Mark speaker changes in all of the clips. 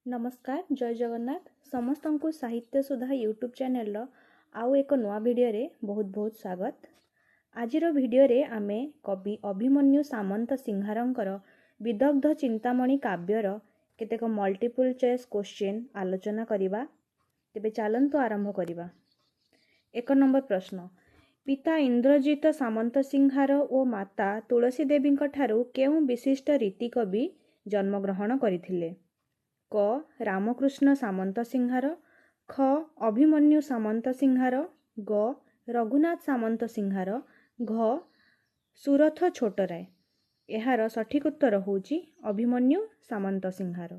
Speaker 1: नमस्कार जय जगन्नाथ समस्त को साहित्य सुधा यूट्यूब चैनल आउ एक नुआ भिडियो बहुत बहुत स्वागत। आजिर भिडियो आमे कवि अभिमन्यु सामंत सिंहारंकर विदग्ध चिंतामणि काव्यर केतेक मल्टीपल चॉइस क्वेश्चन आलोचना करिबा। तेबे चलंतु आरंभ करिबा। 1 नंबर प्रश्न, पिता इंद्रजित सामंत सिंहार और माता तुलसी देवी ठारू केउ विशिष्ट रीति कवि जन्मग्रहण करथिले? क रामकृष्ण सामंत सिंहार, ख अभिमन्यु सामंत सिंहार, ग रघुनाथ सामंत सिंहार, घ सुरथ छोटराय। एहार सठिक उत्तर होउची अभिमन्यु सामंत सिंहार।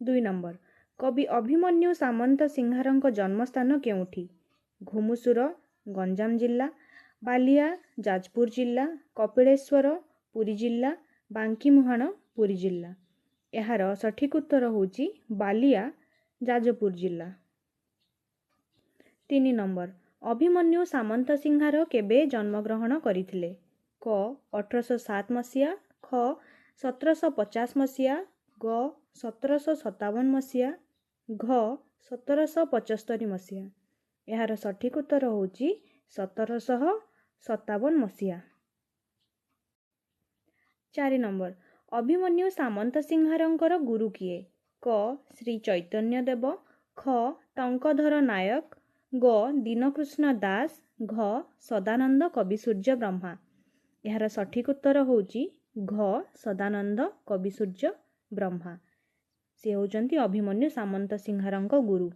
Speaker 1: 2 नंबर, कवि अभिमन्यु सामंत सिंहारंक जन्मस्थान केउठी? घुमुसुर गंजाम जिल्ला, बालिया जाजपुर जिल्ला, कपिलेश्वर पुरी जिल्ला, बांकीमुहाण पुरी जिल्ला। एहार सठिक उत्तर होउची बालिया जाजपुर जिल्ला। 3 नंबर, अभिमन्यु सामंत सिंहार केबे जन्मग्रहण करिथिले? क 1807 मसिया, ख 1750 मसिया, ग 1757 मसिया, घ 1775 मसिया। एहार सठिक उत्तर होउची 1757 मसिया। 4 नंबर, अभिमन्यु सामंत सिंहारंकर गुरु किए? क श्री चैतन्य देव, ख टंकधर नायक, ग दीनकृष्ण दास, घ सदानंद कवि सूर्य ब्रह्मा। एहार सठिक उत्तर होउची घ सदानंद कवि सूर्य ब्रह्मा। से होउचंती अभिमन्यु सामंत सिंहारंक गुरु।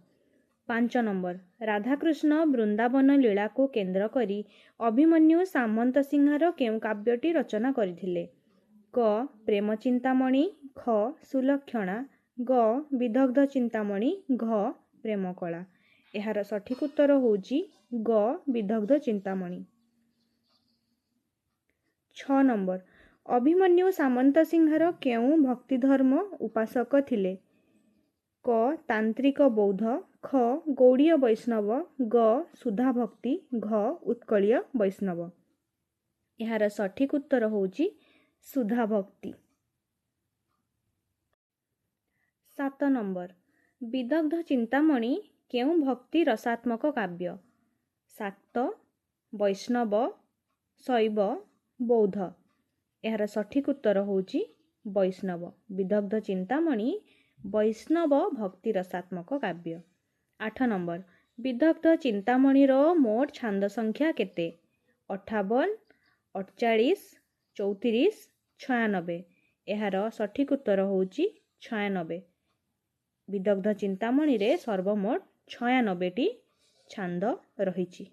Speaker 1: 5 नंबर, राधाकृष्ण वृंदावन लीला को केंद्र करी अभिमन्यु सामंत सिंहार केउ काव्यटी रचना करथिले? क प्रेम चिंतामणि, ख सुलक्षणा, ग विदग्ध चिंतामणि, घ प्रेम कला। एहार सठिक उत्तर होउची ग विदग्ध चिंतामणि। 6 नंबर, अभिमन्यु सामंत सिंहार केउ भक्ति धर्म उपासक थिले? क तांत्रिक बौद्ध, ख गौड़ीय वैष्णव, ग सुधा भक्ति, घ उत्कलीय वैष्णव। एहार सठिक उत्तर होउची सुधा भक्ति। 7 नंबर, विदग्ध चिंतामणि केउ भक्ति रसात्मक काव्य? शाक्त, वैष्णव, शैव, बौद्ध। एहार सठिक उत्तर होउची वैष्णव। विदग्ध चिंतामणि वैष्णव भक्ति रसात्मक काव्य। 8 नंबर, विदग्ध चिंतामणिर मोट छांद संख्या केते? 58, 48, 34, 96। एहार सठिक उत्तर होउची 96। विदग्ध चिंतामणि रे सर्वमोट 96टी छांद रहिछि।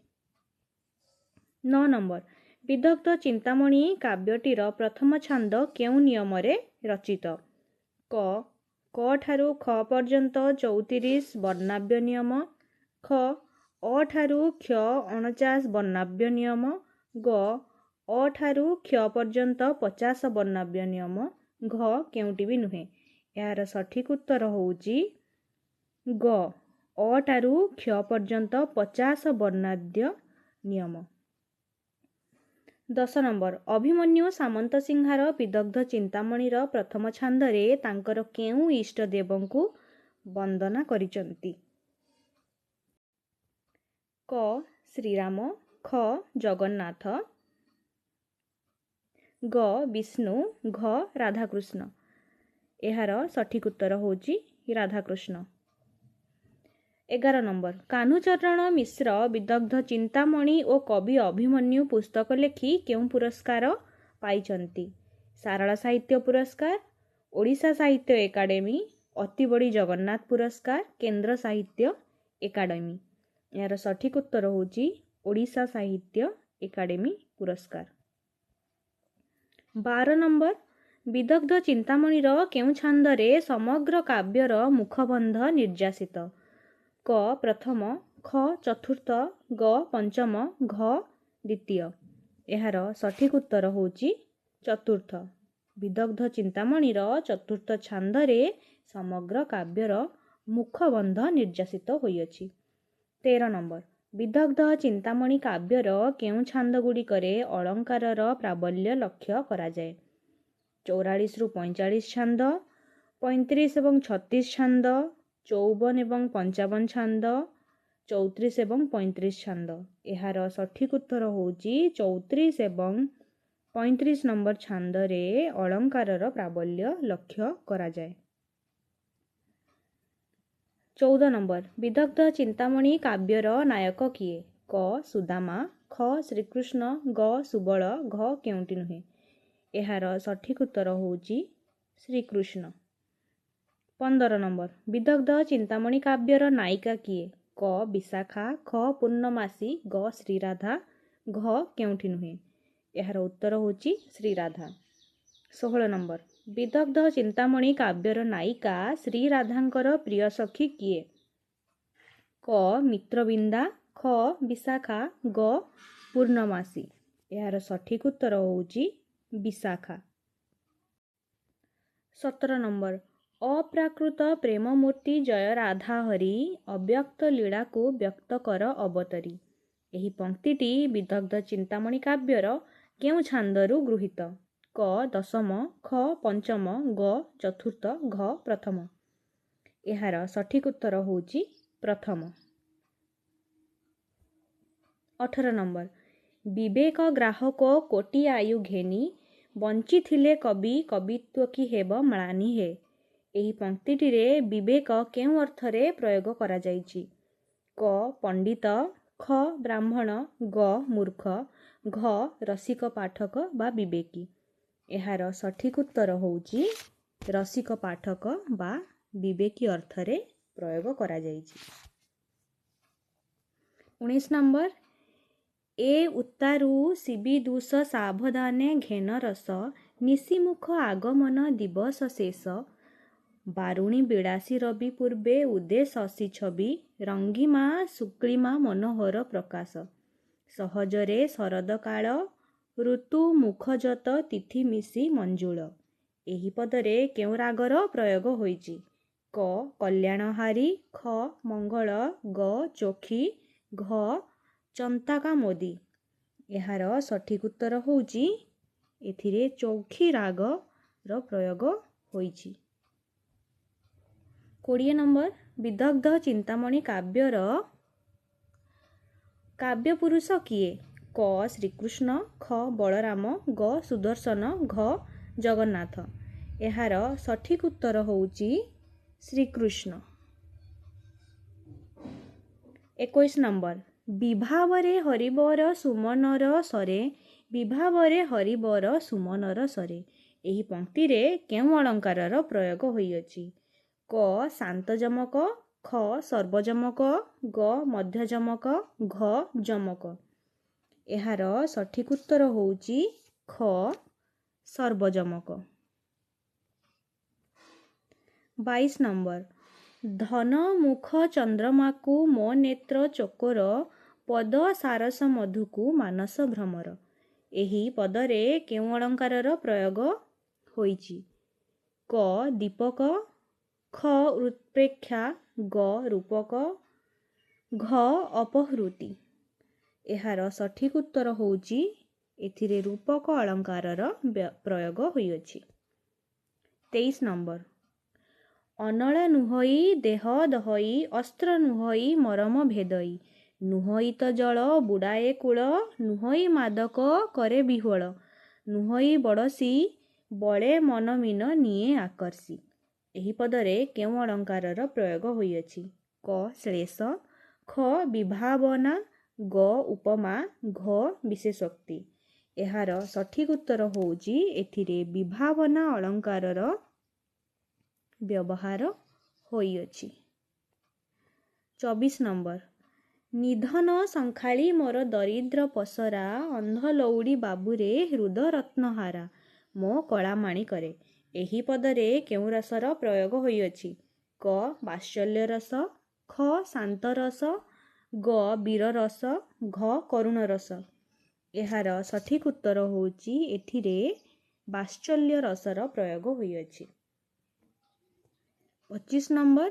Speaker 1: 9 नंबर, विदग्ध चिंतामणि काव्यटीर प्रथम छांद केउ नियम रे रचित? क ठारू ख पर्यंत 34 वर्णाव्य नियम, ख अ ठारू क्ष 49 वर्णाव्य नियम, ग अ ठारू क्ष पर्यंत 50 वर्णाव्य नियम, घ केउटी भी नुहे। यार सठिक उत्तर होउची ग अ ठारू क्ष पर्यंत 50 वर्णाद्य नियम। 10 नंबर, अभिमन्यु सामंत सिंहार विदग्ध चिंतामणिर प्रथम छांदरे तांकर केउ इष्ट देवंकु वंदना करिचंती? क श्रीराम, ख जगन्नाथ, ग विष्णु, घ राधाकृष्ण। एहार सठिक उत्तर होउची राधाकृष्ण। 11 नंबर, कान्हूचरण मिश्र विदग्ध चिंतामणि और कवि अभिमन्यु पुस्तक लेखि केउ पुरस्कार पाइचंती? सारला साहित्य पुरस्कार, ओडिशा साहित्य एकाडेमी, अतिबड़ी जगन्नाथ पुरस्कार, केंद्र साहित्य एकाडेमी। यार सठिक उत्तर होउची ओडिशा साहित्य एकाडेमी पुरस्कार। 12 नंबर, विदग्ध चिंतामणिर केउ छांदरे समग्र काव्यर मुखबंध निर्जासित? क प्रथम, ख चतुर्थ, ग पंचम, घ द्वितीय। एहार सठिक उत्तर होउची चतुर्थ। विदग्ध चिंतामणिर चतुर्थ छांदरे समग्र काव्यर मुखबंध निर्जासित होइअछि। 13 नंबर, विदग्ध चिंतामणि काव्यर केउ छांद गुड़िकरे अलंकारर प्राबल्य लक्ष्य करा जाए? 44 रु 45 छांद, 35 ଏବଂ 36 ଛାନ୍ଦ, 54 ଏବଂ 55 ଛାନ୍ଦ, 34 ଏବଂ 35 ଛାନ୍ଦ। ଏହାର ସଠିକ୍ ଉତ୍ତର ହେଉଛି 34 ଏବଂ 35 ନମ୍ବର ଛାନ୍ଦରେ ଅଳଙ୍କାରର ପ୍ରାବଲ୍ୟ ଲକ୍ଷ୍ୟ କରାଯାଏ। 14 ନମ୍ବର ବିଦଗ୍ଧ ଚିନ୍ତାମଣି କାବ୍ୟର ନାୟକ କିଏ? କ ସୁଦାମା, ଖ ଶ୍ରୀକୃଷ୍ଣ, ଗ ସୁବଳ, ଘ କେଉଁଟି ନୁହେଁ। ଏହାର ସଠିକ୍ ଉତ୍ତର ହେଉଛି ଶ୍ରୀକୃଷ୍ଣ। 15 ନମ୍ବର ବିଦଗ୍ଧ ଚିନ୍ତାମଣି କାବ୍ୟର ନାୟିକା କିଏ? କ ବିଶାଖା, ଖ ପୂର୍ଣ୍ଣମାସୀ, ଗ ଶ୍ରୀରାଧା, ଘ କେଉଁଠି ନୁହେଁ। ଏହାର ଉତ୍ତର ହେଉଛି ଶ୍ରୀରାଧା। 16 ନମ୍ବର ବିଦଗ୍ଧ ଚିନ୍ତାମଣି କାବ୍ୟର ନାୟିକା ଶ୍ରୀରାଧାଙ୍କର ପ୍ରିୟ ସଖୀ କିଏ? କ ମିତ୍ରବିନ୍ଦା, ଖ ବିଶାଖା, ଗ ପୂର୍ଣ୍ଣମାସୀ। ଏହାର ସଠିକ୍ ଉତ୍ତର ହେଉଛି ବିଶାଖା। 17 ନମ୍ବର ଅପ୍ରାକୃତ ପ୍ରେମ ମୂର୍ତ୍ତି ଜୟ ରାଧା ହରି, ଅବ୍ୟକ୍ତ ଲୀଳାକୁ ବ୍ୟକ୍ତ କର ଅବତରୀ। ଏହି ପଂକ୍ତିଟି ବିଦଗ୍ଧ ଚିନ୍ତାମଣି କାବ୍ୟର କେଉଁ ଛାନ୍ଦରୁ ଗୃହୀତ? କ ଦଶମ, ଖ ପଞ୍ଚମ, ଗ ଚତୁର୍ଥ, ଘ ପ୍ରଥମ। ଏହାର ସଠିକ୍ ଉତ୍ତର ହେଉଛି ପ୍ରଥମ। 18 ନମ୍ବର ବିବେକ ଗ୍ରାହକ କୋଟି ଆୟୁ ଘେନି, ବଞ୍ଚିଥିଲେ କବି କବିତ୍ୱ କି ହେବ ମ୍ଳାନି ହେ। ଏହି ପଂକ୍ତିଟିରେ ବିବେକ କେଉଁ ଅର୍ଥରେ ପ୍ରୟୋଗ କରାଯାଇଛି? କ ପଣ୍ଡିତ, ଖ ବ୍ରାହ୍ମଣ, ଗ ମୂର୍ଖ, ଘ ରସିକ ପାଠକ ବା ବିବେକୀ। ଏହାର ସଠିକ୍ ଉତ୍ତର ହେଉଛି ରସିକ ପାଠକ ବା ବିବେକୀ ଅର୍ଥରେ ପ୍ରୟୋଗ କରାଯାଇଛି। 19 ନମ୍ବର ଏ ଉତ୍ତାରୁ ଶିବିଦୂଷ ସାବଧାନେ ଘେନ ରସ, ନିଶିମୁଖ ଆଗମନ ଦିବସ ଶେଷ, ବାରୁଣୀ ବିଳାସୀ ରବି ପୂର୍ବେ ଉଦେ ଶଶି ଛବି, ରଙ୍ଗିମା ଶୁକ୍ଳିମା ମନୋହର ପ୍ରକାଶ, ସହଜରେ ଶରଦ କାଳ, ଋତୁ ମୁଖଜତ ତିଥି ମିଶି ମଞ୍ଜୁଳ। ଏହି ପଦରେ କେଉଁ ରାଗର ପ୍ରୟୋଗ ହୋଇଛି? କ କଲ୍ୟାଣହାରୀ, ଖ ମଙ୍ଗଳ, ଗ ଚୋଖୀ, ଘ ଚନ୍ତାକା ମୋଦି। ଏହାର ସଠିକ୍ ଉତ୍ତର ହେଉଛି ଏଥିରେ ଚୌଖୀ ରାଗର ପ୍ରୟୋଗ ହୋଇଛି। 20 ନମ୍ବର ବିଦଗ୍ଧ ଚିନ୍ତାମଣି କାବ୍ୟର କାବ୍ୟପୁରୁଷ କିଏ? କ ଶ୍ରୀକୃଷ୍ଣ, ଖ ବଳରାମ, ଗ ସୁଦର୍ଶନ, ଘ ଜଗନ୍ନାଥ। ଏହାର ସଠିକ୍ ଉତ୍ତର ହେଉଛି ଶ୍ରୀକୃଷ୍ଣ। 21 ନମ୍ବର ବିଭାବରେ ହରିବର ସୁମନର ସରେ, ବିଭାବରେ ହରିବର ସୁମନର ସରେ। ଏହି ପଂକ୍ତିରେ କେଉଁ ଅଳଙ୍କାରର ପ୍ରୟୋଗ ହୋଇଅଛି? କ ଶାନ୍ତଯମକ, ଖ ସର୍ବଯମକ, ଗ ମଧ୍ୟଯମକ, ଘ ଯମକ। ଏହାର ସଠିକ୍ ଉତ୍ତର ହେଉଛି ଖ ସର୍ବଯମକ। 22 ନମ୍ବର ଧନ ମୁଖ ଚନ୍ଦ୍ରମାକୁ ମୋ ନେତ୍ର ଚୋକର, ପଦ ସାରସ ମଧୁକୁ ମାନସ ଭ୍ରମର। ଏହି ପଦରେ କେଉଁ ଅଳଙ୍କାରର ପ୍ରୟୋଗ ହୋଇଛି? କ ଦୀପକ, ଖ ଉତ୍ପ୍ରେକ୍ଷା, ଗ ରୂପକ, ଘ ଅପହୃତି। ଏହାର ସଠିକ୍ ଉତ୍ତର ହେଉଛି ଏଥିରେ ରୂପକ ଅଳଙ୍କାରର ପ୍ରୟୋଗ ହୋଇଅଛି। 23 ନମ୍ବର ଅନଳ ନୁହଇ ଦେହ ଦହଇ, ଅସ୍ତ୍ର ନୁହଇ ମରମ ଭେଦଇ, ନୁହଇ ତ ଜଳ ବୁଡ଼ାଏ କୂଳ, ନୁହଇ ମାଦକ କରେ ବିହ୍ୱଳ, ନୁହଇ ବଡ଼ସି ବଳେ ମନ ମୀନ ନିଏ ଆକର୍ଷି। ଏହି ପଦରେ କେଉଁ ଅଳଙ୍କାରର ପ୍ରୟୋଗ ହୋଇଅଛି? କ ଶ୍ଳେଷ, ଖ ବିଭାବନା, ଗ ଉପମା, ଘ ବିଶେଷୋକ୍ତି। ଏହାର ସଠିକ୍ ଉତ୍ତର ହେଉଛି ଏଥିରେ ବିଭାବନା ଅଳଙ୍କାରର ବ୍ୟବହାର ହୋଇଅଛି। 24 ନମ୍ବର ନିଧନ ସଂଖାଳି ମୋର ଦରିଦ୍ର ପସରା, ଅନ୍ଧ ଲଉଡ଼ି ବାବୁରେ ହୃଦ ରତ୍ନହାରା, ମୋ କଳାମାଣି କରେ। ଏହି ପଦରେ କେଉଁ ରସର ପ୍ରୟୋଗ ହୋଇଅଛି? କ ବାତ୍ସଲ୍ୟ ରସ, ଖ ଶାନ୍ତ ରସ, ଗ ବୀର ରସ, ଘ କରୁଣ ରସ। ଏହାର ସଠିକ୍ ଉତ୍ତର ହେଉଛି ଏଥିରେ ବାତ୍ସଲ୍ୟ ରସର ପ୍ରୟୋଗ ହୋଇଅଛି। 25 ନମ୍ବର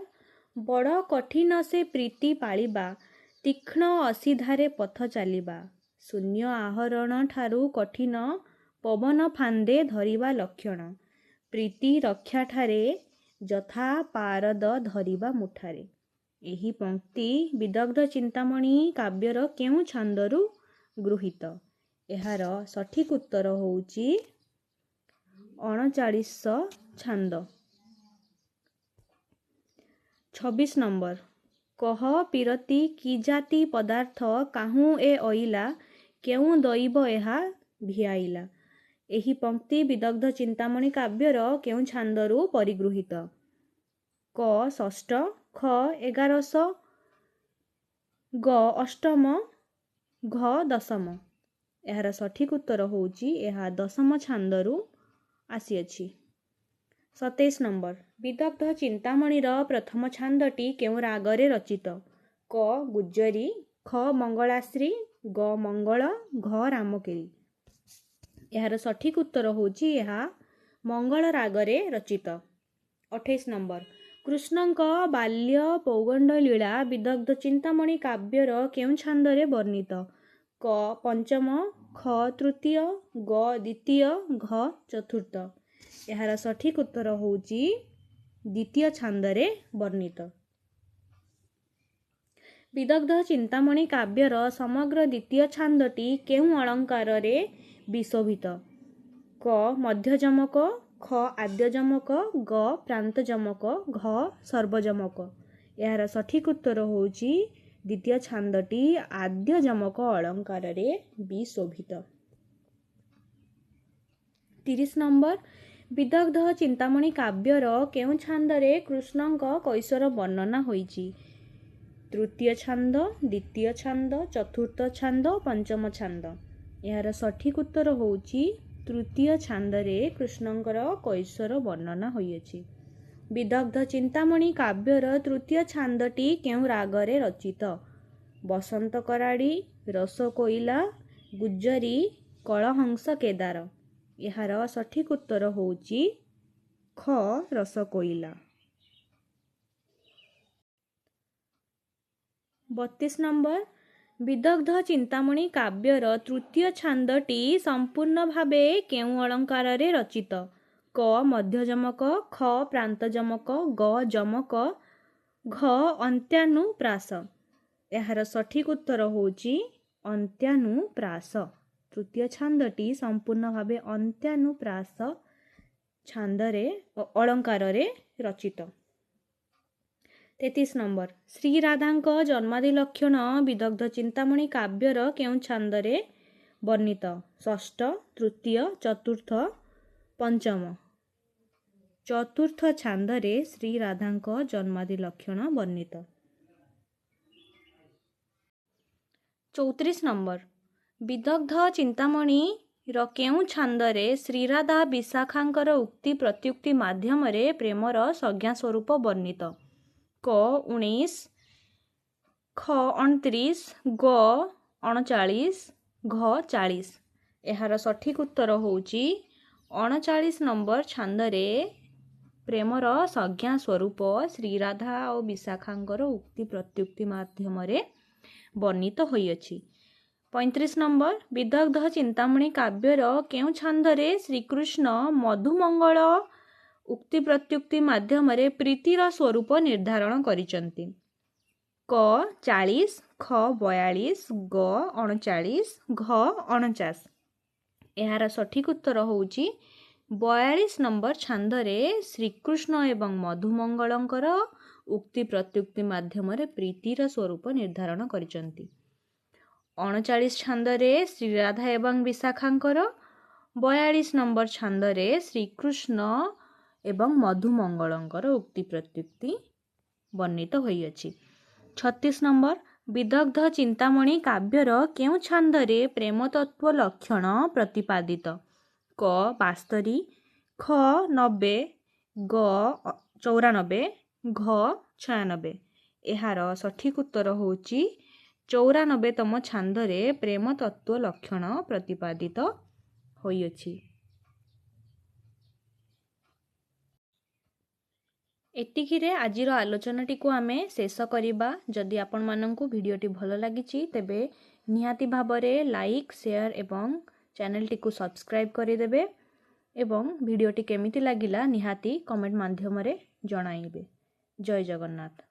Speaker 1: ବଡ଼ କଠିନ ସେ ପ୍ରୀତି ପାଳିବା, ତୀକ୍ଷ୍ଣ ଅସିଧାରେ ପଥ ଚାଲିବା, ଶୂନ୍ୟ ଆହରଣ ଠାରୁ କଠିନ, ପବନ ଫାନ୍ଦେ ଧରିବା ଲକ୍ଷଣ, ପ୍ରୀତି ରକ୍ଷାଠାରେ ଯଥା ପାରଦ ଧରିବା ମୁଠାରେ। ଏହି ପଂକ୍ତି ବିଦଗ୍ଧ ଚିନ୍ତାମଣି କାବ୍ୟର କେଉଁ ଛାନ୍ଦରୁ ଗୃହୀତ? ଏହାର ସଠିକ୍ ଉତ୍ତର ହେଉଛି 39 ଛାନ୍ଦ। 26 ନମ୍ବର। କହ ପିରତି କି ଜାତି ପଦାର୍ଥ କାହୁଁ ଏ ଅଇଲା କେଉଁ ଦଇବ ଏହା ଭିଆଇଲା। ଏହି ପଂକ୍ତି ବିଦଗ୍ଧ ଚିନ୍ତାମଣି କାବ୍ୟର କେଉଁ ଛାନ୍ଦରୁ ପରିଗୃହୀତ? କ ଷଷ୍ଠ, ଖ ଏଗାରଶ, ଗ ଅଷ୍ଟମ, ଘ ଦଶମ। ଏହାର ସଠିକ୍ ଉତ୍ତର ହେଉଛି ଏହା ଦଶମ ଛାନ୍ଦରୁ ଆସିଅଛି। 27 ନମ୍ବର। ବିଦଗ୍ଧ ଚିନ୍ତାମଣିର ପ୍ରଥମ ଛାନ୍ଦଟି କେଉଁ ରାଗରେ ରଚିତ? କ ଗୁଜ୍ଜରୀ, ଖ ମଙ୍ଗଳାଶ୍ରୀ, ଗ ମଙ୍ଗଳ, ଘ ରାମକେଳି। ଏହାର ସଠିକ୍ ଉତ୍ତର ହେଉଛି ଏହା ମଙ୍ଗଳ ରାଗରେ ରଚିତ। 28 ନମ୍ବର। କୃଷ୍ଣଙ୍କ ବାଲ୍ୟ ପୌଗଣ୍ଡ ଲୀଳା ବିଦଗ୍ଧ ଚିନ୍ତାମଣି କାବ୍ୟର କେଉଁ ଛାନ୍ଦରେ ବର୍ଣ୍ଣିତ? କ ପଞ୍ଚମ, ଖ ତୃତୀୟ, ଗ ଦ୍ୱିତୀୟ, ଘ ଚତୁର୍ଥ। ଏହାର ସଠିକ୍ ଉତ୍ତର ହେଉଛି ଦ୍ୱିତୀୟ ଛାନ୍ଦରେ ବର୍ଣ୍ଣିତ। ବିଦଗ୍ଧ ଚିନ୍ତାମଣି କାବ୍ୟର ସମଗ୍ର ଦ୍ୱିତୀୟ ଛାନ୍ଦଟି କେଉଁ ଅଳଙ୍କାରରେ ବିଶୋଭିତ? କ ମଧ୍ୟଯମକ, ଖ ଆଦ୍ୟଯମକ, ଗ ପ୍ରାନ୍ତଯମକ, ଘ ସର୍ବଯମକ। ଏହାର ସଠିକ୍ ଉତ୍ତର ହେଉଛି ଦ୍ୱିତୀୟ ଛାନ୍ଦଟି ଆଦ୍ୟଯମକ ଅଳଙ୍କାରରେ ବିଶୋଭିତ। 30 ନମ୍ବର। ବିଦଗ୍ଧ ଚିନ୍ତାମଣି କାବ୍ୟର କେଉଁ ଛାନ୍ଦରେ କୃଷ୍ଣଙ୍କ କୈଶୋର ବର୍ଣ୍ଣନା ହୋଇଛି? ତୃତୀୟ ଛାନ୍ଦ, ଦ୍ୱିତୀୟ ଛାନ୍ଦ, ଚତୁର୍ଥ ଛାନ୍ଦ, ପଞ୍ଚମ ଛାନ୍ଦ। ଏହାର ସଠିକ୍ ଉତ୍ତର ହେଉଛି ତୃତୀୟ ଛାନ୍ଦରେ କୃଷ୍ଣଙ୍କର କୈଶୋର ବର୍ଣ୍ଣନା ହୋଇଅଛି। ବିଦଗ୍ଧ ଚିନ୍ତାମଣି କାବ୍ୟର ତୃତୀୟ ଛାନ୍ଦଟି କେଉଁ ରାଗରେ ରଚିତ? ବସନ୍ତ କରାଡ଼ି, ରସକୋଇଲା, ଗୁଜ୍ଜରୀ, କଳହଂସ କେଦାର। ଏହାର ସଠିକ୍ ଉତ୍ତର ହେଉଛି ଖ ରସକୋଇଲା। 32 ନମ୍ବର। ବିଦଗ୍ଧ ଚିନ୍ତାମଣି କାବ୍ୟର ତୃତୀୟ ଛାନ୍ଦଟି ସମ୍ପୂର୍ଣ୍ଣ ଭାବେ କେଉଁ ଅଳଙ୍କାରରେ ରଚିତ? କ ମଧ୍ୟଯମକ, ଖ ପ୍ରାନ୍ତଯମକ, ଗ ଯମକ, ଘ ଅନ୍ତ୍ୟାନୁପ୍ରାସ। ଏହାର ସଠିକ୍ ଉତ୍ତର ହେଉଛି ଅନ୍ତ୍ୟାନୁପ୍ରାସ। ତୃତୀୟ ଛାନ୍ଦଟି ସମ୍ପୂର୍ଣ୍ଣ ଭାବେ ଅନ୍ତ୍ୟାନୁପ୍ରାସ ଛାନ୍ଦରେ ଅଳଙ୍କାରରେ ରଚିତ। 33 ନମ୍ବର। ଶ୍ରୀରାଧାଙ୍କ ଜନ୍ମାଦି ଲକ୍ଷଣ ବିଦଗ୍ଧ ଚିନ୍ତାମଣି କାବ୍ୟର କେଉଁ ଛାନ୍ଦରେ ବର୍ଣ୍ଣିତ? ଷଷ୍ଠ, ତୃତୀୟ, ଚତୁର୍ଥ, ପଞ୍ଚମ। ଚତୁର୍ଥ ଛାନ୍ଦରେ ଶ୍ରୀରାଧାଙ୍କ ଜନ୍ମାଦି ଲକ୍ଷଣ ବର୍ଣ୍ଣିତ। 34 ନମ୍ବର। ବିଦଗ୍ଧ ଚିନ୍ତାମଣିର କେଉଁ ଛାନ୍ଦରେ ଶ୍ରୀରାଧା ବିଶାଖାଙ୍କର ଉକ୍ତି ପ୍ରତ୍ୟୁକ୍ତି ମାଧ୍ୟମରେ ପ୍ରେମର ସଂଜ୍ଞା ସ୍ୱରୂପ ବର୍ଣ୍ଣିତ? କ 19, ଖ 29, ଗ 39, ଘ 40। ଏହାର ସଠିକ୍ ଉତ୍ତର ହେଉଛି 39 ନମ୍ବର ଛାନ୍ଦରେ ପ୍ରେମର ସଂଜ୍ଞା ସ୍ୱରୂପ ଶ୍ରୀରାଧା ଓ ବିଶାଖାଙ୍କର ଉକ୍ତି ପ୍ରତ୍ୟୁକ୍ତି ମାଧ୍ୟମରେ ବର୍ଣ୍ଣିତ ହୋଇଅଛି। 35 ନମ୍ବର। ବିଦଗ୍ଧ ଚିନ୍ତାମଣି କାବ୍ୟର କେଉଁ ଛାନ୍ଦରେ ଶ୍ରୀକୃଷ୍ଣ ମଧୁମଙ୍ଗଳ ଉକ୍ତି ପ୍ରତ୍ୟୁକ୍ତି ମାଧ୍ୟମରେ ପ୍ରୀତିର ସ୍ୱରୂପ ନିର୍ଦ୍ଧାରଣ କରିଛନ୍ତି? କ 40, ଖ 42, ଗ 39, ଘ 49। ଏହାର ସଠିକ୍ ଉତ୍ତର ହେଉଛି 42 ନମ୍ବର ଛାନ୍ଦରେ ଶ୍ରୀକୃଷ୍ଣ ଏବଂ ମଧୁମଙ୍ଗଳଙ୍କର ଉକ୍ତି ପ୍ରତ୍ୟୁକ୍ତି ମାଧ୍ୟମରେ ପ୍ରୀତିର ସ୍ୱରୂପ ନିର୍ଦ୍ଧାରଣ କରିଛନ୍ତି। 39 ଛାନ୍ଦରେ ଶ୍ରୀରାଧା ଏବଂ ବିଶାଖାଙ୍କର, 42 ନମ୍ବର ଛାନ୍ଦରେ ଶ୍ରୀକୃଷ୍ଣ ଏବଂ ମଧୁମଙ୍ଗଳଙ୍କର ଉକ୍ତି ପ୍ରତ୍ୟୁକ୍ତି ବର୍ଣ୍ଣିତ ହୋଇଅଛି। 36 ନମ୍ବର। ବିଦଗ୍ଧ ଚିନ୍ତାମଣି କାବ୍ୟର କେଉଁ ଛାନ୍ଦରେ ପ୍ରେମତତ୍ତ୍ୱ ଲକ୍ଷଣ ପ୍ରତିପାଦିତ? କ 72, ଖ 90, ଗ 94, ଘ 96। ଏହାର ସଠିକ୍ ଉତ୍ତର ହେଉଛି 94ତମ ଛାନ୍ଦରେ ପ୍ରେମତତ୍ତ୍ୱ ଲକ୍ଷଣ ପ୍ରତିପାଦିତ ହୋଇଅଛି। ଏତିକିରେ ଆଜିର ଆଲୋଚନାଟିକୁ ଆମେ ଶେଷ କରିବା। ଯଦି ଆପଣମାନଙ୍କୁ ଭିଡ଼ିଓଟି ଭଲ ଲାଗିଛି ତେବେ ନିହାତି ଭାବରେ ଲାଇକ୍, ସେୟାର ଏବଂ ଚ୍ୟାନେଲଟିକୁ ସବସ୍କ୍ରାଇବ୍ କରିଦେବେ ଏବଂ ଭିଡ଼ିଓଟି କେମିତି ଲାଗିଲା ନିହାତି କମେଣ୍ଟ ମାଧ୍ୟମରେ ଜଣାଇବେ। ଜୟ ଜଗନ୍ନାଥ।